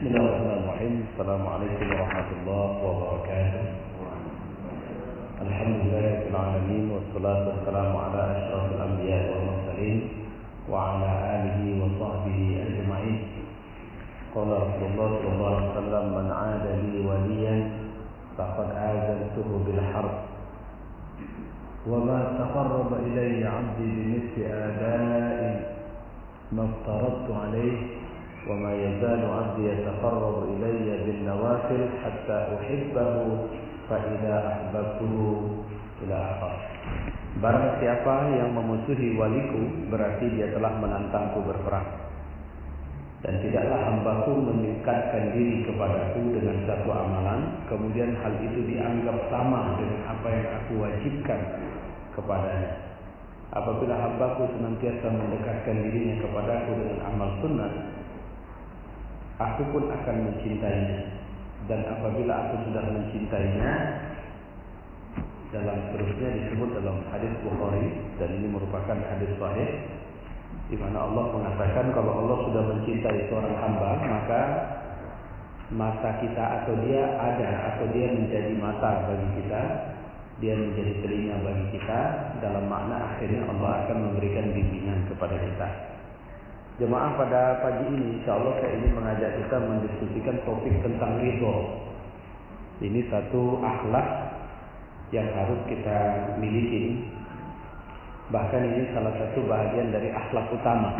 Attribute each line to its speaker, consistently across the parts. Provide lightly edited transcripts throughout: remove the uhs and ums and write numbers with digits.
Speaker 1: Bismillahirrahmanirrahim. Assalamualaikum warahmatullahi wabarakatuh. Alhamdulillahirabbil alamin wassalatu wassalamu ala asyrafil anbiya'i wal mursalin wa ala alihi wa sahbihi ajma'in. Qala Rasulullah sallallahu alaihi wasallam, man 'ada li waliyan faqad azantuhu bil harb. Wa ma taqarraba ilayya 'abdi bimithli ada'i ma aftaradtu 'alayhi. وما يزال عبدي يتقرب إلي بالنوافل حتى أحبه فإذا أحببته إلى آخر. Barang siapa yang memusuhi waliku, berarti dia telah menantangku berperang. Dan tidaklah hambaku mendekatkan diri kepadaku dengan satu amalan, kemudian hal itu dianggap sama dengan apa yang aku wajibkan kepadanya. Apabila hambaku senantiasa mendekatkan dirinya kepadaku dengan amal sunnah, aku pun akan mencintainya. Dan apabila aku sudah mencintainya, dalam seterusnya disebut dalam hadis Bukhari, dan ini merupakan hadis sahih, di mana Allah mengatakan kalau Allah sudah mencintai seorang hamba, maka mata kita atau dia ada, atau dia menjadi mata bagi kita, dia menjadi telinga bagi kita. Dalam makna akhirnya Allah akan memberikan bimbingan kepada kita. Jemaah, pada pagi ini insyaallah saya ingin mengajak kita mendiskusikan topik tentang ridho. Ini satu akhlak yang harus kita miliki. Bahkan ini salah satu bahagian dari akhlak utama.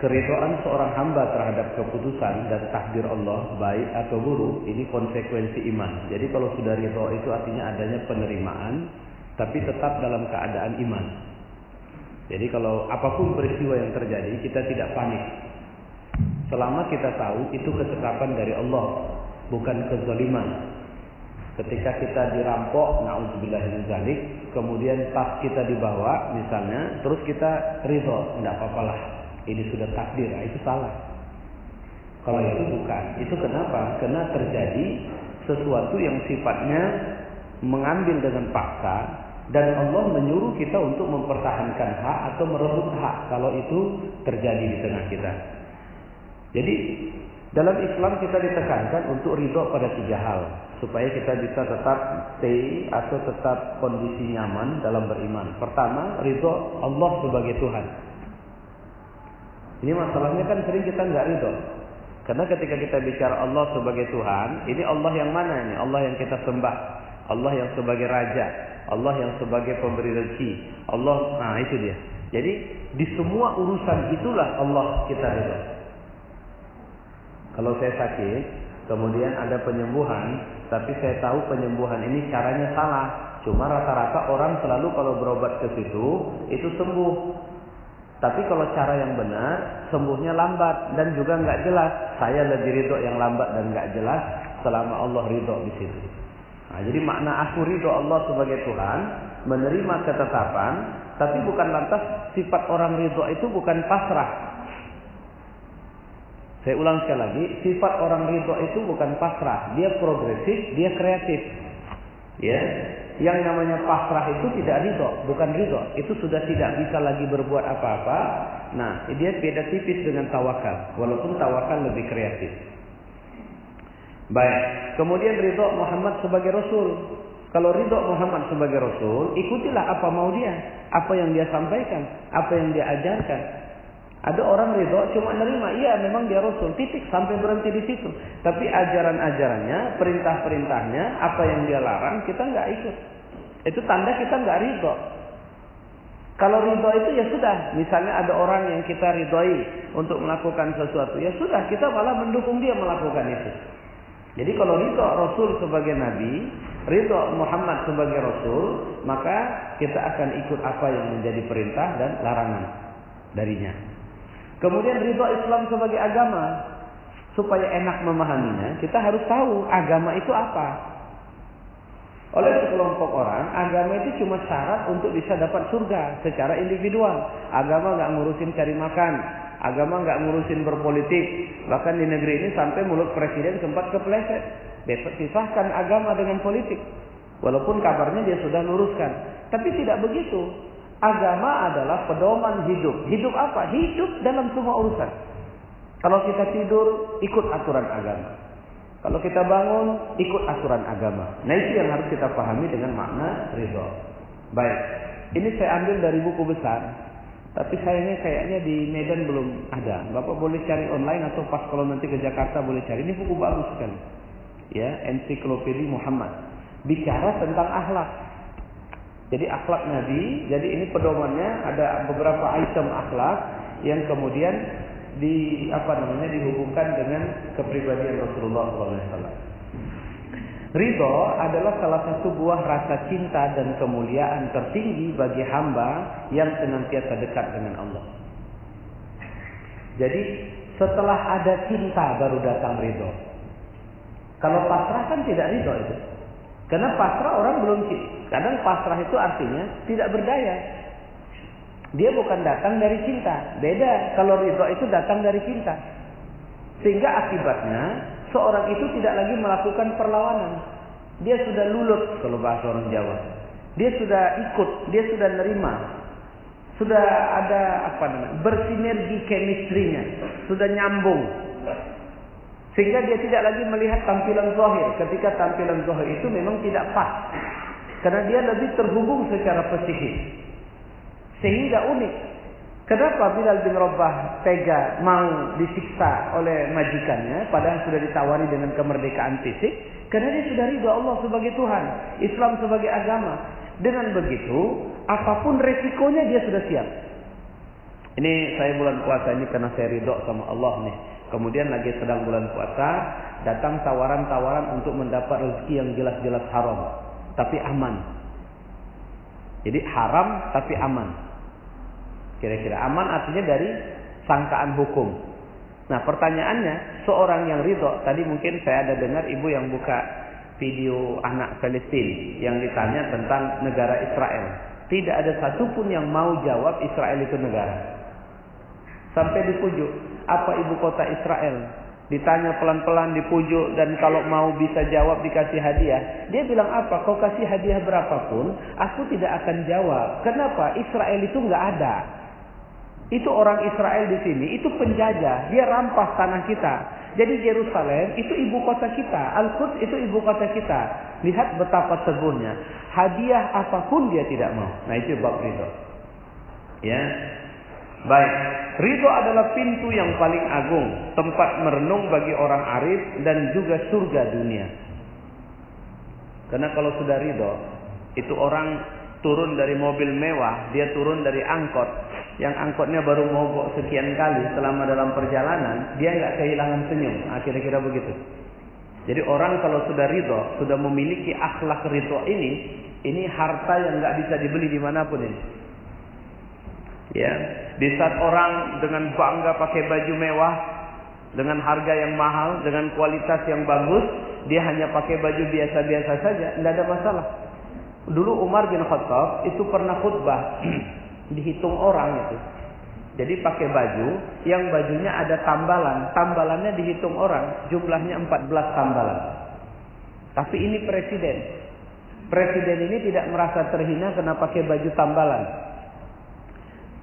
Speaker 1: Keridhaan seorang hamba terhadap keputusan dan takdir Allah, baik atau buruk, ini konsekuensi iman. Jadi kalau sudah ridho itu artinya adanya penerimaan, tapi tetap dalam keadaan iman. Jadi kalau apapun peristiwa yang terjadi, kita tidak panik. Selama kita tahu itu ketetapan dari Allah, bukan kezaliman. Ketika kita dirampok, na'udzubillah min dzalik, kemudian tas kita dibawa misalnya, terus kita ridho, enggak apa-apalah, ini sudah takdir, itu salah. Kalau itu bukan. Itu kenapa? Karena terjadi sesuatu yang sifatnya mengambil dengan paksa, dan Allah menyuruh kita untuk mempertahankan hak atau merebut hak kalau itu terjadi di tengah kita. Jadi dalam Islam kita ditekankan untuk ridho pada 3 hal, supaya kita bisa tetap stay atau tetap kondisi nyaman dalam beriman. Pertama, ridho Allah sebagai Tuhan. Ini masalahnya kan sering kita nggak ridho. Karena ketika kita bicara Allah sebagai Tuhan, ini Allah yang mana ini? Allah yang kita sembah, Allah yang sebagai Raja, Allah yang sebagai pemberi rezeki, Allah, nah itu dia. Jadi di semua urusan itulah Allah kita ridho. Kalau saya sakit, kemudian ada penyembuhan, tapi saya tahu penyembuhan ini caranya salah. Cuma rata-rata orang selalu kalau berobat ke situ, itu sembuh. Tapi kalau cara yang benar, sembuhnya lambat dan juga nggak jelas. Saya lebih ridho yang lambat dan nggak jelas, selama Allah ridho di situ. Nah, jadi makna aku ridho Allah sebagai Tuhan, menerima ketetapan, tapi bukan lantas sifat orang ridho itu bukan pasrah. Saya ulang sekali lagi, sifat orang ridho itu bukan pasrah, dia progresif, dia kreatif. Ya, yang namanya pasrah itu tidak ridho, bukan ridho, itu sudah tidak bisa lagi berbuat apa-apa. Nah, dia beda tipis dengan tawakal, walaupun tawakal lebih kreatif. Baik, kemudian ridho Muhammad sebagai Rasul. Kalau ridho Muhammad sebagai Rasul, ikutilah apa mau dia, apa yang dia sampaikan, apa yang dia ajarkan. Ada orang ridho cuma nerima, iya memang dia Rasul, titik, sampai berhenti di situ. Tapi ajaran-ajarannya, perintah-perintahnya, apa yang dia larang, kita nggak ikut. Itu tanda kita nggak ridho. Kalau ridho itu ya sudah, misalnya ada orang yang kita ridhoi untuk melakukan sesuatu, ya sudah, kita malah mendukung dia melakukan itu. Jadi kalau ridho Rasul sebagai Nabi, ridho Muhammad sebagai Rasul, maka kita akan ikut apa yang menjadi perintah dan larangan darinya. Kemudian ridho Islam sebagai agama, supaya enak memahaminya, kita harus tahu agama itu apa. Oleh sekelompok orang, agama itu cuma syarat untuk bisa dapat surga secara individual. Agama nggak ngurusin cari makan, agama nggak ngurusin berpolitik. Bahkan di negeri ini sampai mulut presiden sempat kepleset, pisahkan agama dengan politik. Walaupun kabarnya dia sudah luruskan, tapi tidak begitu. Agama adalah pedoman hidup. Hidup apa? Hidup dalam semua urusan. Kalau kita tidur, ikut aturan agama. Kalau kita bangun, ikut aturan agama. Nah, itu yang harus kita pahami dengan makna ridho. Baik, ini saya ambil dari buku besar, tapi sayangnya kayaknya di Medan belum ada. Bapak boleh cari online atau pas kalau nanti ke Jakarta boleh cari. Ini buku bagus sekali. Ya, Ensiklopedia Muhammad. Bicara tentang akhlak. Jadi akhlak Nabi, jadi ini pedomannya ada beberapa item akhlak yang kemudian dihubungkan dengan kepribadian Rasulullah SAW. Ridho adalah salah satu buah rasa cinta dan kemuliaan tertinggi bagi hamba yang senantiasa dekat dengan Allah. Jadi setelah ada cinta baru datang ridho. Kalau pasrah kan tidak ridho itu. Karena pasrah orang belum cinta. Kadang pasrah itu artinya tidak berdaya. Dia bukan datang dari cinta. Beda kalau ridho itu datang dari cinta. Sehingga akibatnya seorang itu tidak lagi melakukan perlawanan. Dia sudah lulut kalau bahasa orang Jawa. Dia sudah ikut, dia sudah nerima. Sudah ada bersinergi chemistry-nya, sudah nyambung. Sehingga dia tidak lagi melihat tampilan zahir. Ketika tampilan zahir itu memang tidak pas. Karena dia lebih terhubung secara psikis. Sehingga unik. Kenapa Bilal bin Rabah tega mau disiksa oleh majikannya padahal sudah ditawari dengan kemerdekaan fisik? Karena dia sudah ridha Allah sebagai Tuhan, Islam sebagai agama. Dengan begitu, apapun resikonya dia sudah siap. Ini saya bulan puasa ini karena saya ridha sama Allah nih. Kemudian lagi sedang bulan puasa, datang tawaran-tawaran untuk mendapat rezeki yang jelas-jelas haram, tapi aman. Jadi haram tapi aman. Kira-kira aman artinya dari sangkaan hukum. Nah, pertanyaannya, seorang yang ridho, tadi mungkin saya ada dengar ibu yang buka video anak Palestina yang ditanya tentang negara Israel. Tidak ada satupun yang mau jawab Israel itu negara. Sampai dipujuk, apa ibu kota Israel? Ditanya pelan-pelan, dipujuk, dan kalau mau bisa jawab dikasih hadiah. Dia bilang apa? Kau kasih hadiah berapapun, aku tidak akan jawab. Kenapa? Israel itu nggak ada. Itu orang Israel di sini, itu penjajah. Dia rampas tanah kita. Jadi Yerusalem itu ibu kota kita. Al-Quds itu ibu kota kita. Lihat betapa teguhnya. Hadiah apapun dia tidak mau. Nah, itu bab ridho. Ya. Baik. Ridho adalah pintu yang paling agung. Tempat merenung bagi orang arif dan juga surga dunia. Karena kalau sudah ridho, itu orang turun dari mobil mewah, dia turun dari angkot. Yang angkotnya baru mogok sekian kali selama dalam perjalanan, dia nggak kehilangan senyum. Kira-kira begitu. Jadi orang kalau sudah ridho, sudah memiliki akhlak ridho ini harta yang nggak bisa dibeli dimanapun ini. Ya, di saat orang dengan bangga pakai baju mewah, dengan harga yang mahal, dengan kualitas yang bagus, dia hanya pakai baju biasa-biasa saja, tidak ada masalah. Dulu Umar bin Khattab itu pernah khutbah. Dihitung orang itu. Jadi pakai baju yang bajunya ada tambalan. Tambalannya dihitung orang. Jumlahnya 14 tambalan. Tapi ini presiden. Presiden ini tidak merasa terhina karena pakai baju tambalan.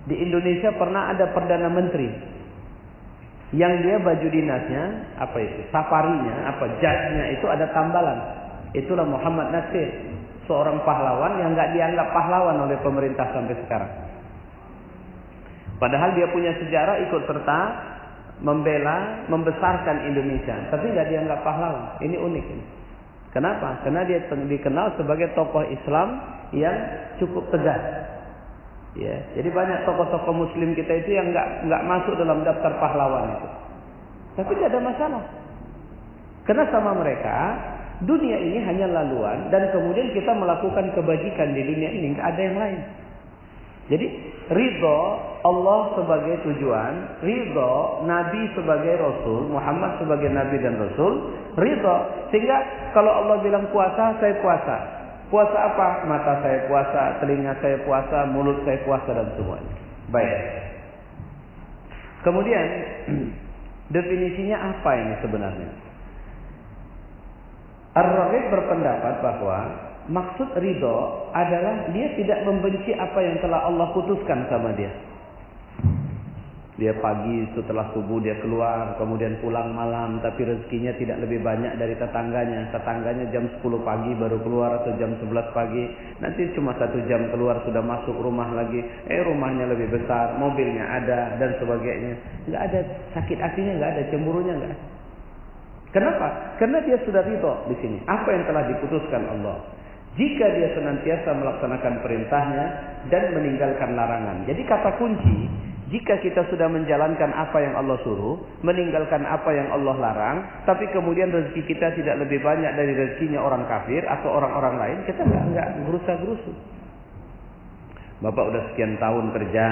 Speaker 1: Di Indonesia pernah ada Perdana Menteri. Yang dia baju dinasnya, safarinya, jasnya itu ada tambalan. Itulah Muhammad Nasir. Seorang pahlawan yang nggak dianggap pahlawan oleh pemerintah sampai sekarang. Padahal dia punya sejarah ikut serta membela, membesarkan Indonesia. Tapi nggak dianggap pahlawan. Ini unik. Kenapa? Karena dia dikenal sebagai tokoh Islam yang cukup tegas. Ya, jadi banyak tokoh-tokoh Muslim kita itu yang nggak masuk dalam daftar pahlawan itu. Tapi tidak ada masalah. Karena sama mereka, dunia ini hanya laluan dan kemudian kita melakukan kebajikan di dunia ini, nggak ada yang lain. Jadi ridho Allah sebagai tujuan, ridho Nabi sebagai Rasul, Muhammad sebagai Nabi dan Rasul, ridho. Sehingga kalau Allah bilang puasa, saya puasa. Puasa apa? Mata saya puasa, telinga saya puasa, mulut saya puasa dan semuanya. Baik. Kemudian definisinya apa ini sebenarnya? Ar-Raghib berpendapat bahwa maksud ridho adalah dia tidak membenci apa yang telah Allah putuskan sama dia. Dia pagi setelah subuh dia keluar, kemudian pulang malam, tapi rezekinya tidak lebih banyak dari tetangganya. Tetangganya jam 10 pagi baru keluar atau jam 11 pagi. Nanti cuma 1 jam keluar sudah masuk rumah lagi. Rumahnya lebih besar, mobilnya ada dan sebagainya. Enggak ada sakit hatinya, enggak ada cemburunya, enggak ada. Kenapa? Karena dia sudah ridho di sini. Apa yang telah diputuskan Allah. Jika dia senantiasa melaksanakan perintahnya dan meninggalkan larangan. Jadi kata kunci, jika kita sudah menjalankan apa yang Allah suruh, meninggalkan apa yang Allah larang, tapi kemudian rezeki kita tidak lebih banyak dari rezekinya orang kafir atau orang-orang lain, kita enggak gerusa-gerusu. Bapak udah sekian tahun kerja,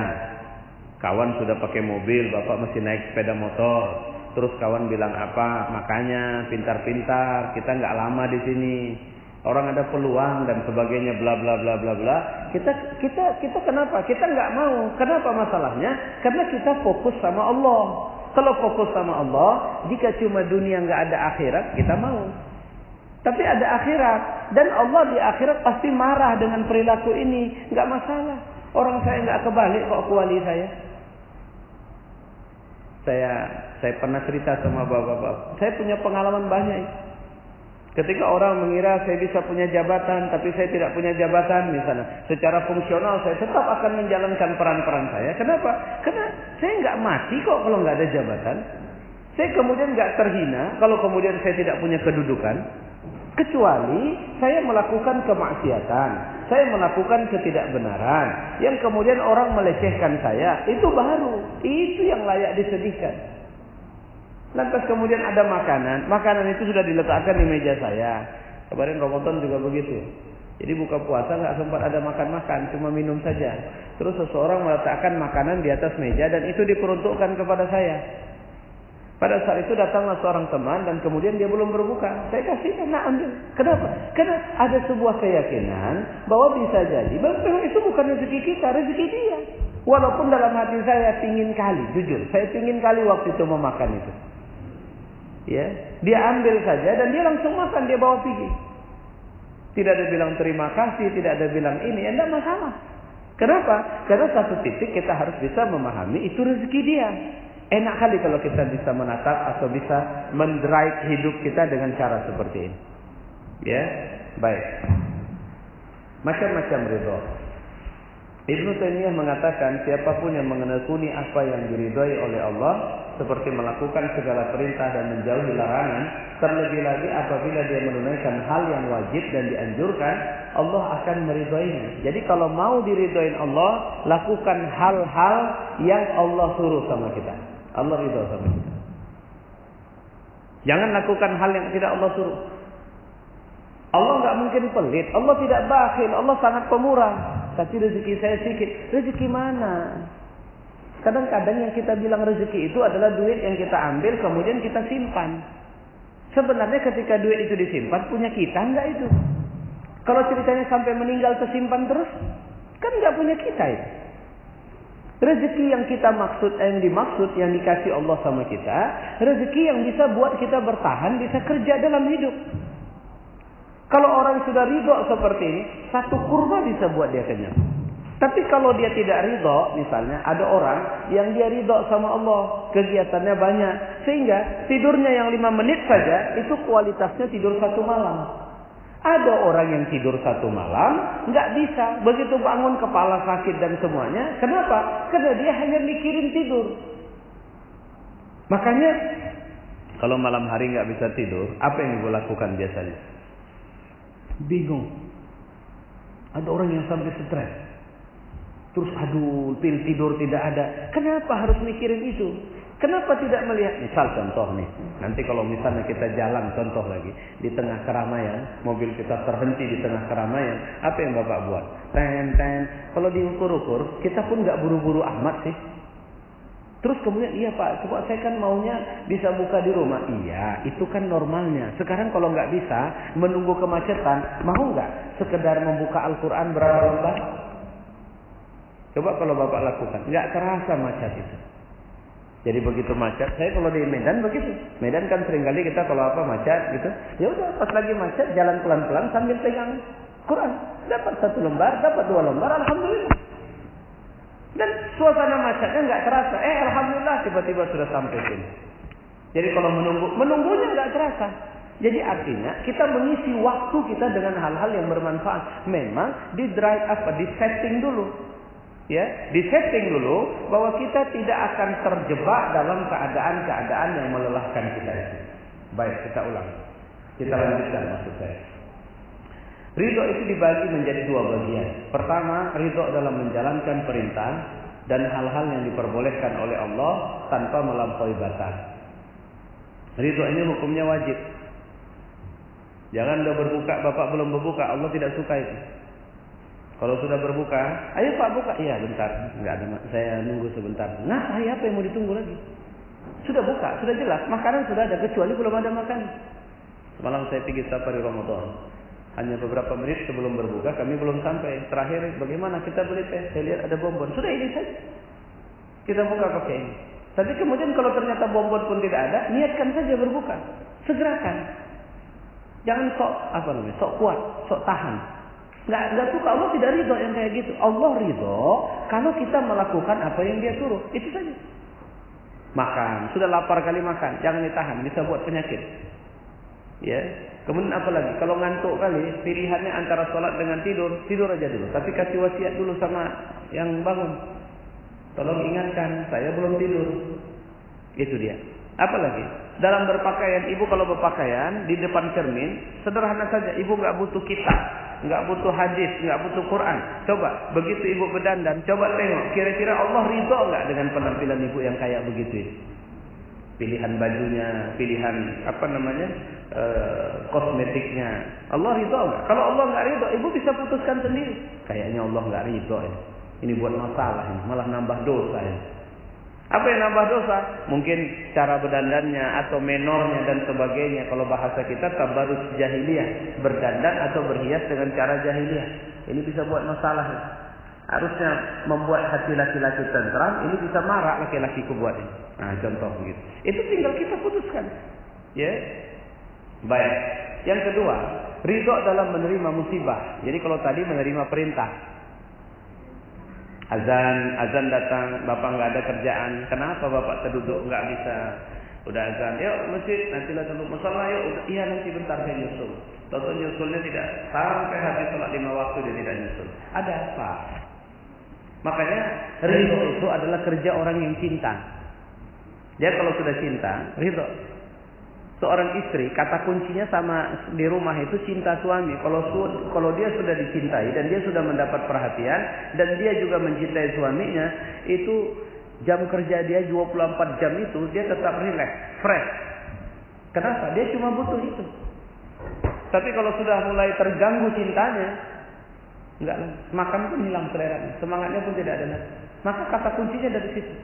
Speaker 1: kawan sudah pakai mobil, bapak masih naik sepeda motor. Terus kawan bilang apa? Makanya pintar-pintar, kita enggak lama di sini. Orang ada peluang dan sebagainya, bla bla bla bla bla. Kita kenapa? Kita enggak mau. Kenapa masalahnya? Karena kita fokus sama Allah. Kalau fokus sama Allah, jika cuma dunia enggak ada akhirat, kita mau. Tapi ada akhirat, dan Allah di akhirat pasti marah dengan perilaku ini. Enggak masalah. Orang saya enggak kebalik kok ke wali saya. Saya pernah cerita sama bapak-bapak. Saya punya pengalaman banyak. Ketika orang mengira saya bisa punya jabatan, tapi saya tidak punya jabatan misalnya. Secara fungsional saya tetap akan menjalankan peran-peran saya. Kenapa? Karena saya nggak mati kok kalau nggak ada jabatan. Saya kemudian nggak terhina kalau kemudian saya tidak punya kedudukan. Kecuali saya melakukan kemaksiatan, saya melakukan ketidakbenaran, yang kemudian orang melecehkan saya, itu baru, itu yang layak disedihkan. Lantas kemudian ada makanan itu sudah diletakkan di meja saya. Kemarin Ramadan juga begitu. Jadi buka puasa nggak sempat ada makan-makan, cuma minum saja. Terus seseorang meletakkan makanan di atas meja dan itu diperuntukkan kepada saya. Pada saat itu datanglah seorang teman dan kemudian dia belum berbuka. Saya kasih, nak ambil. Kenapa? Karena ada sebuah keyakinan bahwa bisa jadi, bahwa itu bukan rezeki kita, rezeki dia. Walaupun dalam hati saya pingin kali, jujur, saya pingin kali waktu itu memakan itu. Ya, dia ambil saja dan dia langsung makan, dia bawa pergi. Tidak ada bilang terima kasih, tidak ada bilang ini, tidak masalah. Kenapa? Karena satu titik kita harus bisa memahami itu rezeki dia. Enak kali kalau kita bisa menatap atau bisa mendrive hidup kita dengan cara seperti ini. Ya, baik. Macam-macam ridho. Ibnu Taimiyah mengatakan siapapun yang menekuni apa yang diridhoi oleh Allah, seperti melakukan segala perintah dan menjauhi larangan, terlebih lagi apabila dia menunaikan hal yang wajib dan dianjurkan, Allah akan meridhoinya. Jadi kalau mau diridhoin Allah, lakukan hal-hal yang Allah suruh sama kita. Allah ridho sama kita. Jangan lakukan hal yang tidak Allah suruh. Allah enggak mungkin pelit, Allah tidak bakhil, Allah sangat pemurah. Tapi rezeki saya sedikit. Rezeki mana? Kadang-kadang yang kita bilang rezeki itu adalah duit yang kita ambil kemudian kita simpan. Sebenarnya ketika duit itu disimpan, punya kita enggak itu? Kalau ceritanya sampai meninggal tersimpan terus, kan enggak punya kita itu. Rezeki yang kita maksud, yang dimaksud, yang dikasih Allah sama kita, rezeki yang bisa buat kita bertahan, bisa kerja dalam hidup. Kalau orang sudah ridho seperti ini, satu kurma bisa buat dia kenyang. Tapi kalau dia tidak ridho, misalnya ada orang yang dia ridho sama Allah, kegiatannya banyak, sehingga tidurnya yang 5 menit saja, itu kualitasnya tidur 1 malam. Ada orang yang tidur 1 malam, nggak bisa. Begitu bangun kepala sakit dan semuanya. Kenapa? Karena dia hanya mikirin tidur. Makanya, kalau malam hari nggak bisa tidur, apa yang ibu lakukan biasanya? Bingung. Ada orang yang sampai stres. Terus aduh, pil tidur tidak ada. Kenapa harus mikirin itu? Kenapa tidak melihat? Misal contoh nih, nanti kalau misalnya kita jalan, contoh lagi, di tengah keramaian, mobil kita terhenti di tengah keramaian, apa yang Bapak buat? Ten. Kalau diukur-ukur, kita pun nggak buru-buru amat sih. Terus kemudian, iya Pak, coba saya kan maunya bisa buka di rumah. Iya, itu kan normalnya. Sekarang kalau nggak bisa, menunggu kemacetan, mau nggak sekedar membuka Al-Quran berapa lembar? Coba kalau Bapak lakukan, nggak terasa macet itu. Jadi begitu macet, saya kalau di Medan begitu. Medan kan seringkali kita kalau apa macet gitu. Ya udah, pas lagi macet jalan pelan-pelan sambil pegang Quran. Dapat 1 lembar, dapat 2 lembar, alhamdulillah. Dan suasana macetnya nggak terasa. Alhamdulillah tiba-tiba sudah sampai sini. Jadi kalau menunggunya nggak terasa. Jadi artinya kita mengisi waktu kita dengan hal-hal yang bermanfaat. Memang di setting dulu. Ya, di setting dulu bahwa kita tidak akan terjebak dalam keadaan-keadaan yang melelahkan kita itu. Baik, kita ulang. Kita lanjutkan maksud saya. Ridho itu dibagi menjadi dua bagian. Pertama, ridho dalam menjalankan perintah dan hal-hal yang diperbolehkan oleh Allah tanpa melampaui batas. Ridho ini hukumnya wajib. Jangan udah berbuka, bapak belum berbuka, Allah tidak suka itu. Kalau sudah berbuka, ayo pak buka. Iya bentar, nggak ada, saya nunggu sebentar. Nah, apa yang mau ditunggu lagi? Sudah buka, sudah jelas, makanan sudah ada, kecuali belum ada makan. Semalam saya pergi safari Ramadan. Hanya beberapa menit sebelum berbuka, kami belum sampai. Terakhir, bagaimana kita beli teh? Saya lihat ada bonbon. Sudah ini saja. Kita buka pakai ini. Tapi kemudian kalau ternyata bonbon pun tidak ada, niatkan saja berbuka. Segerakan. Jangan sok kuat, sok tahan. Nggak suka, Allah tidak ridho yang kayak gitu. Allah ridho kalau kita melakukan apa yang Dia suruh. Itu saja. Makan, sudah lapar kali makan, jangan ditahan, bisa buat penyakit. Ya. Kemudian apa lagi? Kalau ngantuk kali, pilihannya antara sholat dengan tidur, tidur aja dulu. Tapi kasih wasiat dulu sama yang bangun. Tolong ingatkan, saya belum tidur. Itu dia. Apa lagi? Dalam berpakaian, ibu kalau berpakaian di depan cermin, sederhana saja. Ibu nggak butuh kitab, nggak butuh hadis, nggak butuh Quran. Coba begitu ibu berdandan, coba tengok. Kira-kira Allah ridho nggak dengan penampilan ibu yang kayak begitu ini? Pilihan bajunya, pilihan kosmetiknya. Allah ridho nggak? Kalau Allah nggak ridho, ibu bisa putuskan sendiri. Kayaknya Allah nggak ridho ya. Ini buat masalah, ini malah nambah dosa ya. Apa yang nambah dosa? Mungkin cara berdandannya atau menornya dan sebagainya. Kalau bahasa kita tabarus jahiliyah, berdandan atau berhias dengan cara jahiliyah. Ini bisa buat masalah. Harusnya membuat hati laki-laki tentram, ini bisa marah laki-laki buat ini. Nah, contoh begitu. Itu tinggal kita putuskan. Ya. Baik. Yang kedua, ridho dalam menerima musibah. Jadi kalau tadi menerima perintah. Azan datang, bapak nggak ada kerjaan. Kenapa bapak terduduk nggak bisa? Udah azan, yuk masjid, nantilah dulu musola yuk. Iya nanti bentar saya nyusul. Tonton nyusulnya tidak sampai habis sholat 5 waktu dia tidak nyusul. Ada apa? Makanya ridho itu adalah kerja orang yang cinta. Dia kalau sudah cinta, ridho. Seorang istri, kata kuncinya sama di rumah itu cinta suami. Kalau dia sudah dicintai dan dia sudah mendapat perhatian dan dia juga mencintai suaminya, itu jam kerja dia 24 jam itu dia tetap relax, fresh. Kenapa? Dia cuma butuh itu. Tapi kalau sudah mulai terganggu cintanya, enggak lagi. Makan pun hilang seleranya, semangatnya pun tidak ada lagi. Maka kata kuncinya dari situ.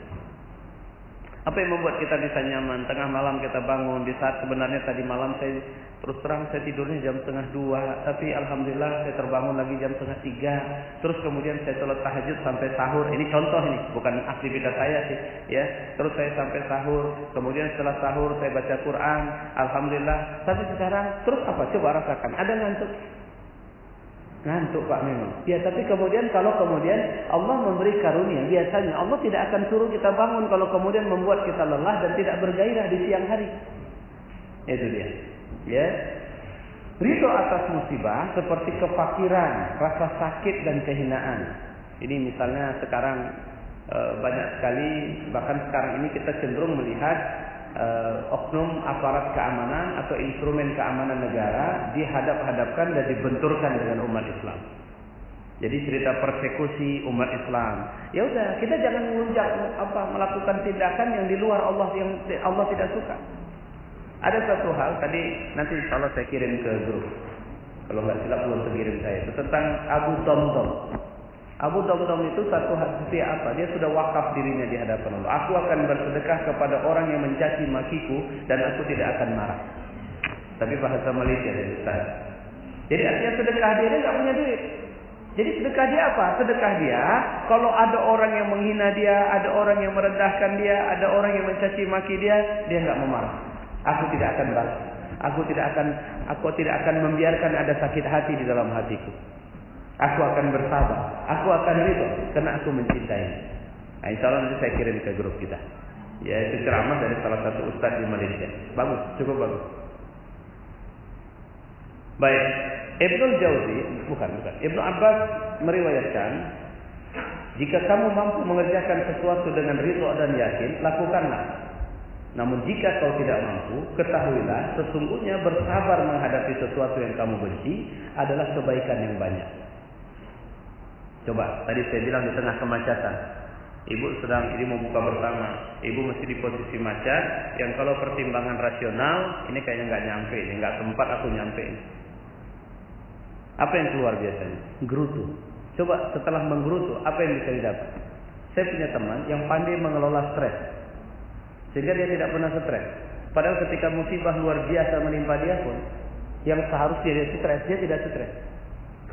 Speaker 1: Apa yang membuat kita bisa nyaman? Tengah malam kita bangun di saat sebenarnya tadi malam saya terus terang saya tidurnya jam 1:30, tapi alhamdulillah saya terbangun lagi jam 2:30. Terus kemudian saya sholat tahajud sampai sahur. Ini contoh ini, bukan aktivitas saya sih, ya. Terus saya sampai sahur, kemudian setelah sahur saya baca Quran, alhamdulillah. Tapi sekarang terus apa? Coba rasakan. Ada ngantuk? Ngantuk Pak memang. Ya, tapi kemudian kalau kemudian Allah memberi karunia, biasanya Allah tidak akan suruh kita bangun kalau kemudian membuat kita lelah dan tidak bergairah di siang hari. Itu dia. Ya. Ridho atas musibah seperti kefakiran, rasa sakit dan kehinaan. Ini misalnya sekarang banyak sekali, bahkan sekarang ini kita cenderung melihat oknum aparat keamanan atau instrumen keamanan negara dihadap-hadapkan dan dibenturkan dengan umat Islam. Jadi cerita persekusi umat Islam. Ya udah, kita jangan melakukan tindakan yang di luar Allah, yang Allah tidak suka. Ada satu hal tadi nanti insyaallah saya kirim ke grup. Kalau nggak silap belum terkirim saya. Itu tentang Abu Damdam. Abu Damdam itu satu hati apa? Dia sudah wakaf dirinya di hadapan Allah. Aku akan bersedekah kepada orang yang mencaci makiku dan aku tidak akan marah. Tapi bahasa Malaysia dari Ustaz. Jadi artinya sedekah dia nggak punya duit. Jadi sedekah dia apa? Sedekah dia kalau ada orang yang menghina dia, ada orang yang merendahkan dia, ada orang yang mencaci maki dia, dia nggak mau marah. Aku tidak akan balas. Aku tidak akan membiarkan ada sakit hati di dalam hatiku. Aku akan bersabar. Aku akan ridho karena aku mencintai. Nah, insya Allah nanti saya kirim ke grup kita. Ya, itu ceramah dari salah satu ustadz di Malaysia. Bagus, cukup bagus. Baik, Ibnul Jauzi, bukan. Ibnu Abbas meriwayatkan, jika kamu mampu mengerjakan sesuatu dengan ridho dan yakin, lakukanlah. Namun jika kau tidak mampu, ketahuilah sesungguhnya bersabar menghadapi sesuatu yang kamu benci adalah kebaikan yang banyak. Coba, tadi saya bilang di tengah kemacetan, ibu ini mau buka bersama, ibu mesti di posisi macet, yang kalau pertimbangan rasional, ini kayaknya nggak nyampe, ini nggak sempat aku nyampe. Apa yang keluar biasanya? Gerutu. Coba setelah menggerutu, apa yang bisa didapat? Saya punya teman yang pandai mengelola stres, sehingga dia tidak pernah stres. Padahal ketika musibah luar biasa menimpa dia pun, yang seharusnya dia stres, dia tidak stres.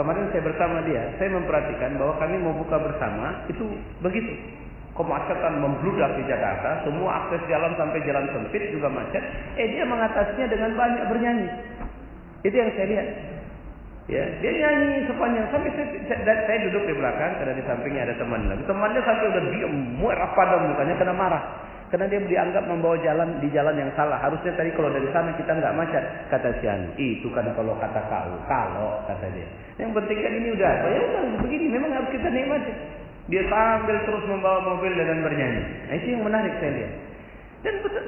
Speaker 1: Kemarin saya bersama dia, saya memperhatikan bahwa kami mau buka bersama, itu begitu. Kemacetan membludak di Jakarta, semua akses jalan sampai jalan sempit juga macet. Dia mengatasinya dengan banyak bernyanyi. Itu yang saya lihat. Ya, dia nyanyi sepanjang sampai saya duduk di belakang, karena di sampingnya ada teman lagi. Temannya sampai udah diam, merah padam mukanya karena marah. Karena dia dianggap membawa jalan di jalan yang salah. Harusnya tadi kalau dari sana kita nggak macet, kata si Anu. Itu kan kalau kata kalau kata dia. Yang penting kan ini udah apa? Ya udah begini, memang harus kita nikmati. Dia sambil terus membawa mobil dengan bernyanyi. Nah, itu yang menarik saya lihat.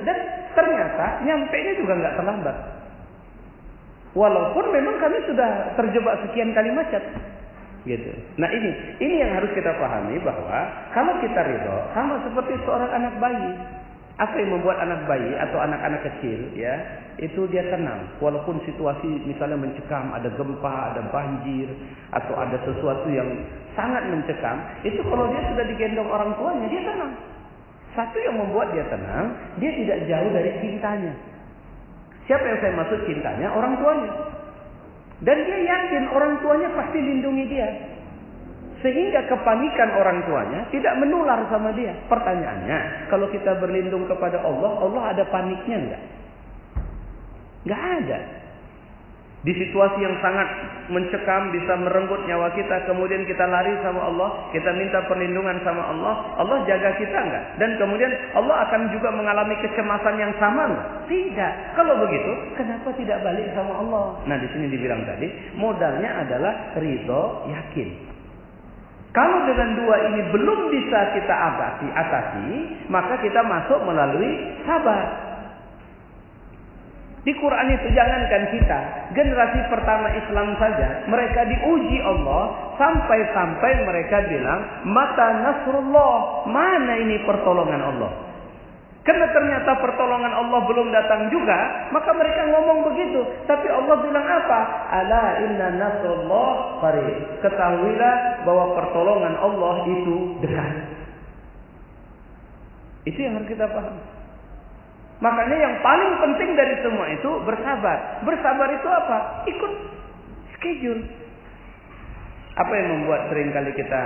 Speaker 1: Dan ternyata nyampenya juga nggak terlambat. Walaupun memang kami sudah terjebak sekian kali macet, gitu. Nah ini yang harus kita pahami, bahwa kalau kita ridho sama seperti seorang anak bayi. Apa yang membuat anak bayi atau anak-anak kecil, ya, itu dia tenang. Walaupun situasi misalnya mencekam, ada gempa, ada banjir, atau ada sesuatu yang sangat mencekam, itu kalau dia sudah digendong orang tuanya, dia tenang. Satu yang membuat dia tenang, dia tidak jauh dari cintanya. Siapa yang saya maksud cintanya? Orang tuanya. Dan dia yakin orang tuanya pasti lindungi dia. Sehingga kepanikan orang tuanya tidak menular sama dia. Pertanyaannya, kalau kita berlindung kepada Allah, Allah ada paniknya enggak? Enggak ada. Di situasi yang sangat mencekam, bisa merenggut nyawa kita, kemudian kita lari sama Allah, kita minta perlindungan sama Allah, Allah jaga kita enggak? Dan kemudian Allah akan juga mengalami kecemasan yang sama enggak? Tidak. Kalau begitu, kenapa tidak balik sama Allah? Nah, di sini dibilang tadi, modalnya adalah ridho, yakin. Kalau dengan dua ini belum bisa kita atasi, maka kita masuk melalui sabar. Di Quran itu jangankan kita, generasi pertama Islam saja, mereka diuji Allah sampai-sampai mereka bilang, mata nasrullah, mana ini pertolongan Allah? Karena ternyata pertolongan Allah belum datang juga, maka mereka ngomong begitu. Tapi Allah bilang apa? Ala inna nasrullah qarib. Ketahuilah bahwa pertolongan Allah itu dekat. Itu yang harus kita paham. Makanya yang paling penting dari semua itu bersabar. Bersabar itu apa? Ikut schedule. Apa yang membuat seringkali kita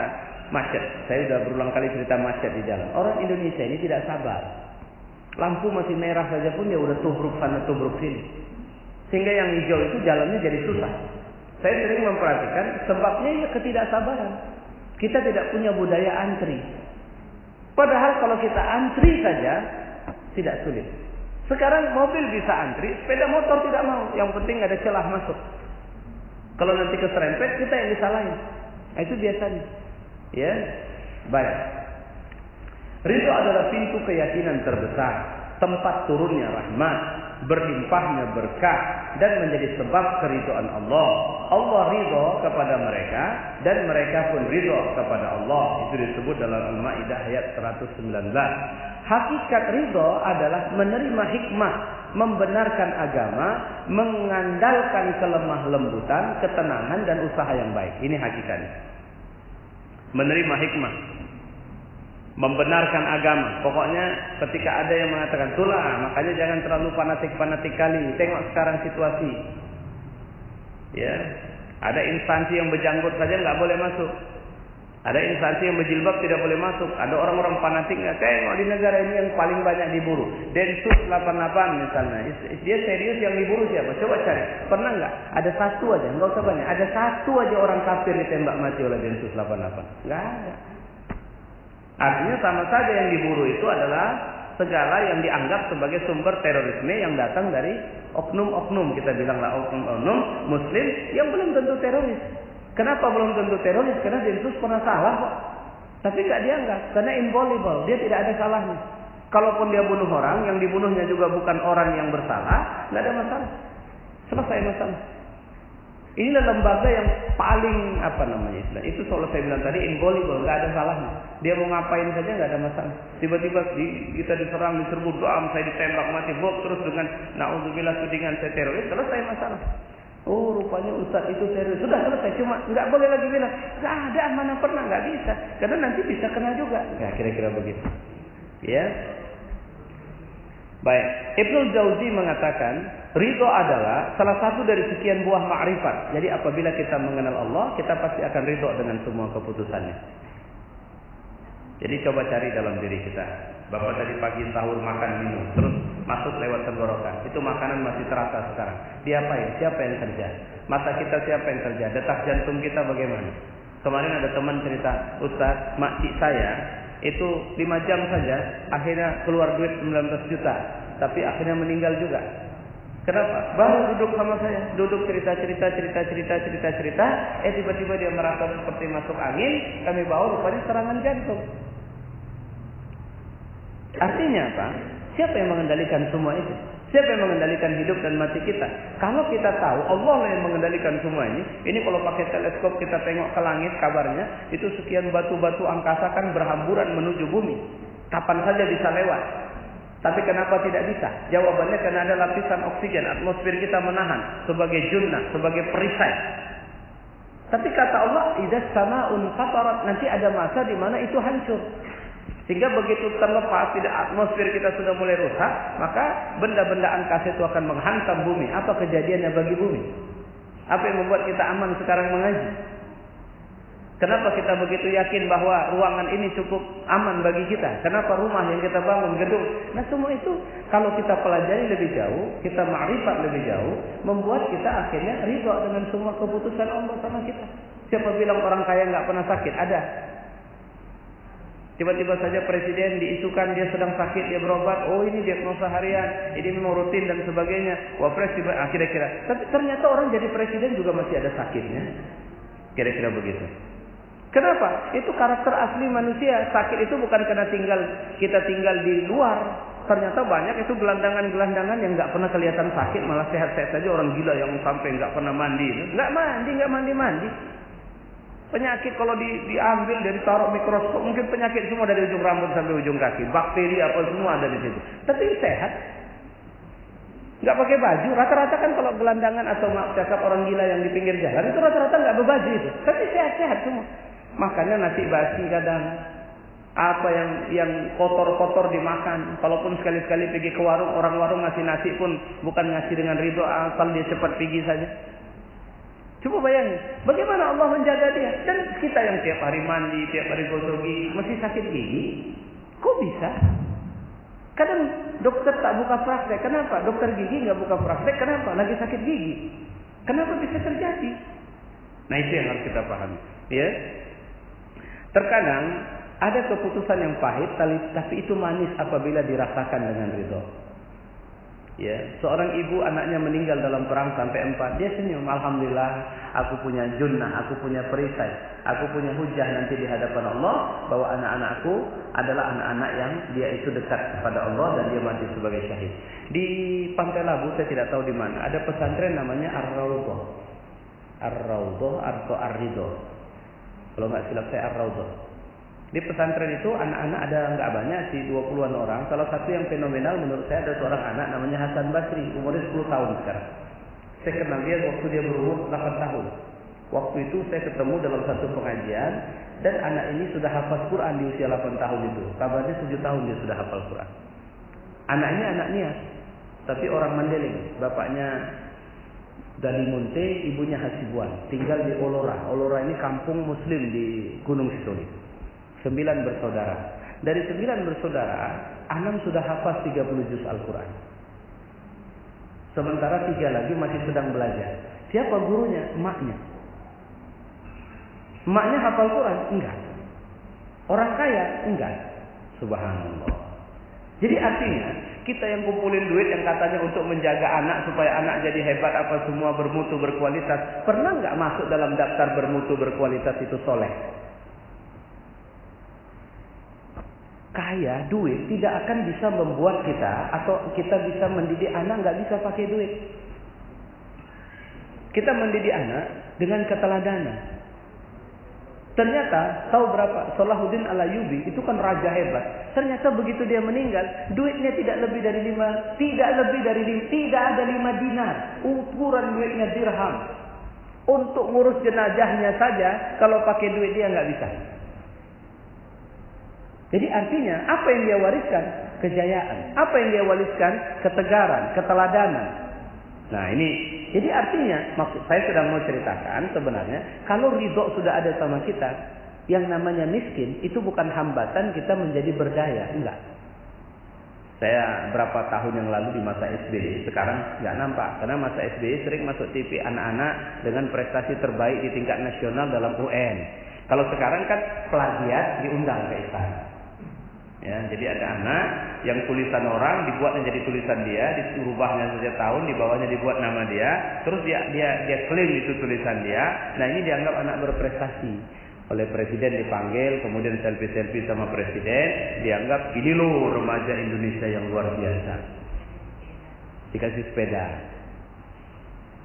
Speaker 1: macet? Saya sudah berulang kali cerita macet di jalan. Orang Indonesia ini tidak sabar. Lampu masih merah saja pun dia udah tubruk sana tubruk sini. Sehingga yang hijau itu jalannya jadi susah. Saya sering memperhatikan sebabnya ya ketidaksabaran. Kita tidak punya budaya antri. Padahal kalau kita antri saja tidak sulit. Sekarang mobil bisa antri, sepeda motor tidak mau. Yang penting ada celah masuk. Kalau nanti keserempet, kita yang disalahin. Nah, itu biasanya. Ya, baik. Ridho adalah pintu keyakinan terbesar, tempat turunnya rahmat, berlimpahnya berkah, dan menjadi sebab keridhaan Allah. Allah ridho kepada mereka, dan mereka pun ridho kepada Allah. Itu disebut dalam Al-Maidah ayat 119. Hakikat ridho adalah menerima hikmah, membenarkan agama, mengandalkan kelemah lembutan, ketenangan, dan usaha yang baik. Ini hakikatnya. Menerima hikmah, membenarkan agama. Pokoknya ketika ada yang mengatakan itulah, makanya jangan terlalu fanatik kali. Tengok sekarang situasi. Ya, ada instansi yang berjanggut saja nggak boleh masuk. Ada instansi yang berjilbab tidak boleh masuk. Ada orang-orang fanatik nggak. Tengok di negara ini yang paling banyak diburu. Densus 88 misalnya. Dia serius yang diburu siapa? Coba cari. Pernah nggak? Ada satu aja. Nggak usah banyak. Ada satu aja orang kafir ditembak mati oleh Densus 88. Nggak ada. Artinya sama saja yang diburu itu adalah segala yang dianggap sebagai sumber terorisme yang datang dari oknum-oknum, kita bilanglah oknum-oknum muslim yang belum tentu teroris. Kenapa belum tentu teroris? Karena dia itu pernah salah kok. Tapi nggak dianggap karena involvable, dia tidak ada salahnya. Kalaupun dia bunuh orang, yang dibunuhnya juga bukan orang yang bersalah, nggak ada masalah. Selesai masalah. Inilah lembaga yang paling itu soal saya bilang tadi involvable, nggak ada salahnya. Dia mau ngapain saja nggak ada masalah. Tiba-tiba kita diserang, diserbu doam, saya ditembak mati, terus dengan naudzubillah tudingan saya teroris, selesai masalah. Oh rupanya ustaz itu teroris, sudah selesai. Cuma nggak boleh lagi bilang nggak ada, mana pernah, nggak bisa, karena nanti bisa kena juga. Ya kira-kira begitu. Ya. Baik, Ibnu Jauzi mengatakan ridho adalah salah satu dari sekian buah ma'rifat. Jadi apabila kita mengenal Allah, kita pasti akan ridho dengan semua keputusannya. Jadi coba cari dalam diri kita. Bapak tadi pagi sahur makan minum, terus masuk lewat tenggorokan. Itu makanan masih terasa sekarang. Diapain? Siapa yang kerja? Mata kita siapa yang kerja? Detak jantung kita bagaimana? Kemarin ada teman cerita, Ustaz, makcik saya itu 5 jam saja akhirnya keluar duit 19 juta, tapi akhirnya meninggal juga. Kenapa? Baru duduk sama saya, duduk cerita, tiba-tiba dia merasa seperti masuk angin, kami bawa rupanya serangan jantung. Artinya apa? Siapa yang mengendalikan semua itu? Siapa yang mengendalikan hidup dan mati kita? Kalau kita tahu Allah lah yang mengendalikan semua ini kalau pakai teleskop kita tengok ke langit kabarnya, itu sekian batu-batu angkasa kan berhamburan menuju bumi. Kapan saja bisa lewat. Tapi kenapa tidak bisa? Jawabannya karena ada lapisan oksigen, atmosfer kita menahan sebagai junnah, sebagai perisai. Tapi kata Allah, idza sama'un fatarat, nanti ada masa di mana itu hancur. Sehingga begitu terlepas, tidak atmosfer kita sudah mulai rusak, maka benda-benda angkasa itu akan menghantam bumi. Apa kejadiannya bagi bumi? Apa yang membuat kita aman sekarang mengaji? Kenapa kita begitu yakin bahwa ruangan ini cukup aman bagi kita? Kenapa rumah yang kita bangun, gedung? Nah semua itu kalau kita pelajari lebih jauh, kita ma'rifat lebih jauh, membuat kita akhirnya ridha dengan semua keputusan Allah sama kita. Siapa bilang orang kaya nggak pernah sakit? Ada. Tiba-tiba saja presiden diisukan dia sedang sakit, dia berobat. Oh ini diagnosa harian, ini memang rutin dan sebagainya. Wapres kira-kira. Tapi ternyata orang jadi presiden juga masih ada sakitnya. Kira-kira begitu. Kenapa? Itu karakter asli manusia. Sakit itu bukan karena kita tinggal di luar. Ternyata banyak itu gelandangan-gelandangan yang nggak pernah kelihatan sakit, malah sehat-sehat saja. Orang gila yang sampai nggak pernah mandi. Nggak mandi. Penyakit kalau diambil dari taruh mikroskop, mungkin penyakit semua dari ujung rambut sampai ujung kaki. Bakteri apa semua ada di situ. Tapi sehat. Nggak pakai baju. Rata-rata kan kalau gelandangan atau cakap orang gila yang di pinggir jalan itu rata-rata nggak berbaju itu. Tapi sehat-sehat semua. Makanya nasi basi kadang apa yang kotor-kotor dimakan. Kalaupun sekali-sekali pergi ke warung, orang warung ngasih nasi pun bukan ngasih dengan ridho, asal dia cepat pergi saja. Coba bayangin, bagaimana Allah menjaga dia. Dan kita yang tiap hari mandi, tiap hari gosok gigi, masih sakit gigi. Kok bisa? Kadang dokter tak buka praktek. Kenapa? Dokter gigi nggak buka praktek. Kenapa? Lagi sakit gigi. Kenapa bisa terjadi? Nah itu yang harus kita pahami. Ya. Terkadang ada keputusan yang pahit, tapi itu manis apabila dirasakan dengan ridho. Ya, seorang ibu anaknya meninggal dalam perang sampai 4, dia senyum, alhamdulillah, aku punya junnah, aku punya perisai, aku punya hujah nanti di hadapan Allah bahwa anak-anakku adalah anak-anak yang dia itu dekat kepada Allah dan dia mati sebagai syahid. Di Pantai Labu, saya tidak tahu di mana, ada pesantren namanya Ar-Raudhah atau Ar-Ridho. Kalau nggak silap saya Ar-Raudhah. Di pesantren itu anak-anak ada nggak banyak sih, 20-an orang. Salah satu yang fenomenal menurut saya ada seorang anak namanya Hasan Basri, umurnya 10 tahun sekarang. Saya kenal dia waktu dia berumur 8 tahun. Waktu itu saya ketemu dalam satu pengajian dan anak ini sudah hafal Quran di usia 8 tahun itu. Kabarnya 7 tahun dia sudah hafal Quran. Anaknya anak niat, tapi orang Mandeling. Bapaknya Dalimunte, ibunya Hasibuan. Tinggal di Olora. Olora ini kampung muslim di Gunung Sitoli. 9 bersaudara. Dari 9 bersaudara, 6 sudah hafal 30 juz Al-Quran. Sementara 3 lagi masih sedang belajar. Siapa gurunya? Emaknya. Emaknya hafal Quran? Enggak. Orang kaya enggak. Subhanallah. Jadi artinya kita yang kumpulin duit yang katanya untuk menjaga anak supaya anak jadi hebat apa semua bermutu berkualitas, pernah nggak masuk dalam daftar bermutu berkualitas itu soleh? Kaya duit tidak akan bisa membuat kita atau kita bisa mendidik anak, nggak bisa pakai duit. Kita mendidik anak dengan keteladanan. Ternyata tahu berapa? Salahuddin Al-Ayyubi itu kan raja hebat. Ternyata begitu dia meninggal, duitnya tidak ada 5 dinar. Ukuran duitnya dirham. Untuk ngurus jenazahnya saja kalau pakai duit dia nggak bisa. Jadi artinya apa yang dia wariskan? Kejayaan. Apa yang dia wariskan? Ketegaran, keteladanan. Nah ini, jadi artinya, maksud saya sedang mau ceritakan sebenarnya, kalau ridho sudah ada sama kita, yang namanya miskin, itu bukan hambatan kita menjadi berdaya, enggak. Saya berapa tahun yang lalu di masa SBY, sekarang nggak nampak, karena masa SBY sering masuk TV anak-anak dengan prestasi terbaik di tingkat nasional dalam UN. Kalau sekarang kan plagiat diundang ke istana. Ya, jadi ada anak yang tulisan orang dibuat menjadi tulisan dia, dirubahnya setiap tahun, di bawahnya dibuat nama dia, terus dia klaim itu tulisan dia. Nah ini dianggap anak berprestasi. Oleh presiden dipanggil, kemudian selfie sama presiden, dianggap ini loh remaja Indonesia yang luar biasa. Dikasih sepeda.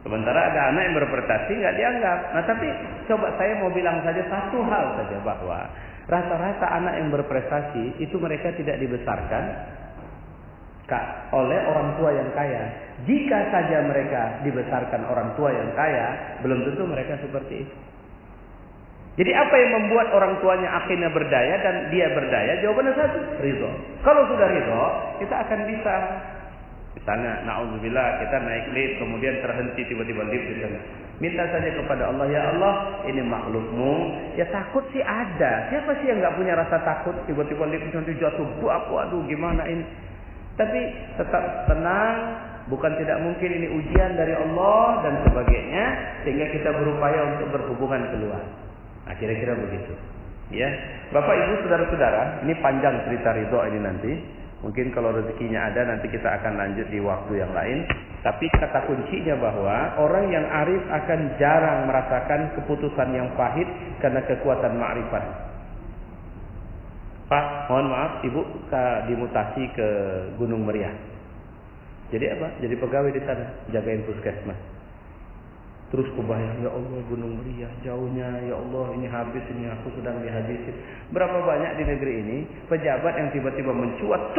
Speaker 1: Sementara ada anak yang berprestasi nggak dianggap. Nah tapi coba saya mau bilang saja satu hal saja, bahwa rata-rata anak yang berprestasi itu mereka tidak dibesarkan oleh orang tua yang kaya. Jika saja mereka dibesarkan orang tua yang kaya, belum tentu mereka seperti itu. Jadi apa yang membuat orang tuanya akhirnya berdaya dan dia berdaya? Jawabannya satu, ridho. Kalau sudah ridho, kita akan bisa. Misalnya, na'udzubillah, kita naik lift, kemudian terhenti tiba-tiba lift di sana. Minta saja kepada Allah, ya Allah, ini makhlukmu. Ya takut sih ada. Siapa sih yang nggak punya rasa takut? Tiba-tiba lift nanti jatuh, aduh gimana ini? Tapi tetap tenang, bukan tidak mungkin ini ujian dari Allah dan sebagainya, sehingga kita berupaya untuk berhubungan keluar. Nah, kira-kira begitu. Ya, Bapak Ibu saudara-saudara, ini panjang cerita ridho ini nanti. Mungkin kalau rezekinya ada nanti kita akan lanjut di waktu yang lain. Tapi kata kuncinya bahwa orang yang arif akan jarang merasakan keputusan yang pahit karena kekuatan ma'rifat. Pak, mohon maaf, Ibu dimutasi ke Gunung Meriah. Jadi apa? Jadi pegawai di sana, jagain puskesmas. Terus kebayang, ya Allah Gunung Meriah jauhnya, ya Allah ini habis, ini aku sedang dihabisin. Berapa banyak di negeri ini pejabat yang tiba-tiba mencuat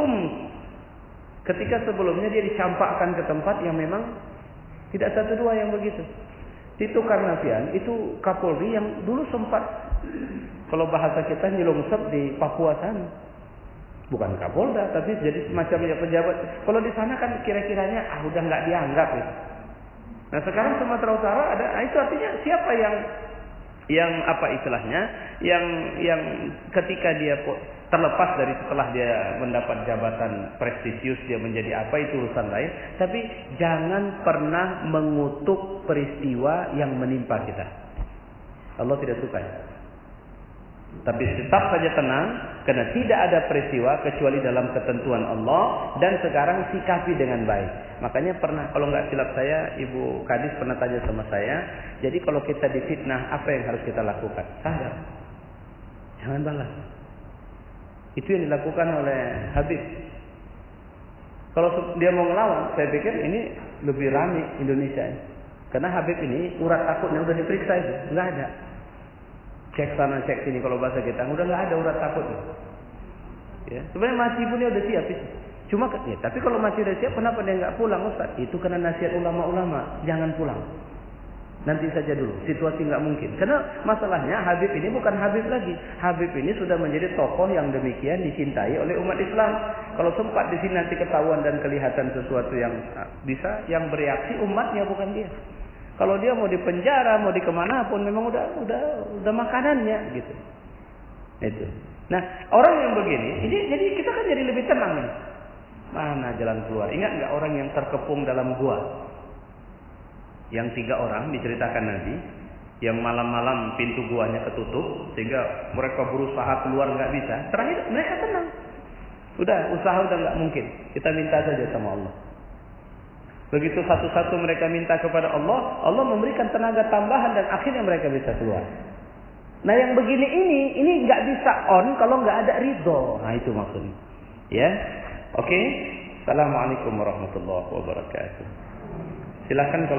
Speaker 1: ketika sebelumnya dia dicampakkan ke tempat yang memang tidak satu dua yang begitu. Tito Karnavian itu Kapolri yang dulu sempat, kalau bahasa kita, nyelungsep di Papua sana. Bukan Kapolda, tapi jadi semacam pejabat. Kalau di sana kan kira-kiranya udah nggak dianggap ya. Nah sekarang Sumatera Utara ada, itu artinya siapa yang apa istilahnya, yang ketika dia terlepas dari setelah dia mendapat jabatan prestisius dia menjadi apa itu urusan lain, tapi jangan pernah mengutuk peristiwa yang menimpa kita. Allah tidak suka. Tapi tetap saja tenang, karena tidak ada peristiwa kecuali dalam ketentuan Allah, dan sekarang sikapi dengan baik. Makanya pernah, kalau nggak silap saya, Ibu Kadis pernah tanya sama saya, jadi kalau kita difitnah, apa yang harus kita lakukan? Sadar, jangan balas. Itu yang dilakukan oleh Habib. Kalau dia mau ngelawan, saya pikir ini lebih ramai Indonesia. Karena Habib ini urat takutnya udah diperiksa itu, nggak ada. Cek sana cek sini, kalau bahasa kita udah nggak ada urat takutnya. Ya, sebenarnya mati pun dia udah siap itu. Cuma ya, tapi kalau mati udah siap, kenapa dia nggak pulang Ustaz? Itu karena nasihat ulama-ulama, jangan pulang. Nanti saja dulu, situasi nggak mungkin. Karena masalahnya Habib ini bukan Habib lagi. Habib ini sudah menjadi tokoh yang demikian dicintai oleh umat Islam. Kalau sempat di sini nanti ketahuan dan kelihatan sesuatu yang bisa, yang bereaksi umatnya bukan dia. Kalau dia mau dipenjara, mau dikemana pun, memang udah makanannya gitu. Itu. Nah orang yang begini, jadi kita kan jadi lebih tenang nih. Mana jalan keluar? Ingat nggak orang yang terkepung dalam gua? Yang 3 orang diceritakan nanti. yang malam-malam pintu guanya ketutup sehingga mereka berusaha keluar nggak bisa. Terakhir mereka tenang. Usaha udah nggak mungkin. Kita minta saja sama Allah. Begitu satu-satu mereka minta kepada Allah, Allah memberikan tenaga tambahan dan akhirnya mereka bisa keluar. Nah yang begini ini nggak bisa on kalau nggak ada ridho. Nah itu maksudnya. Ya, oke. Assalamualaikum warahmatullahi wabarakatuh. Silakan kalau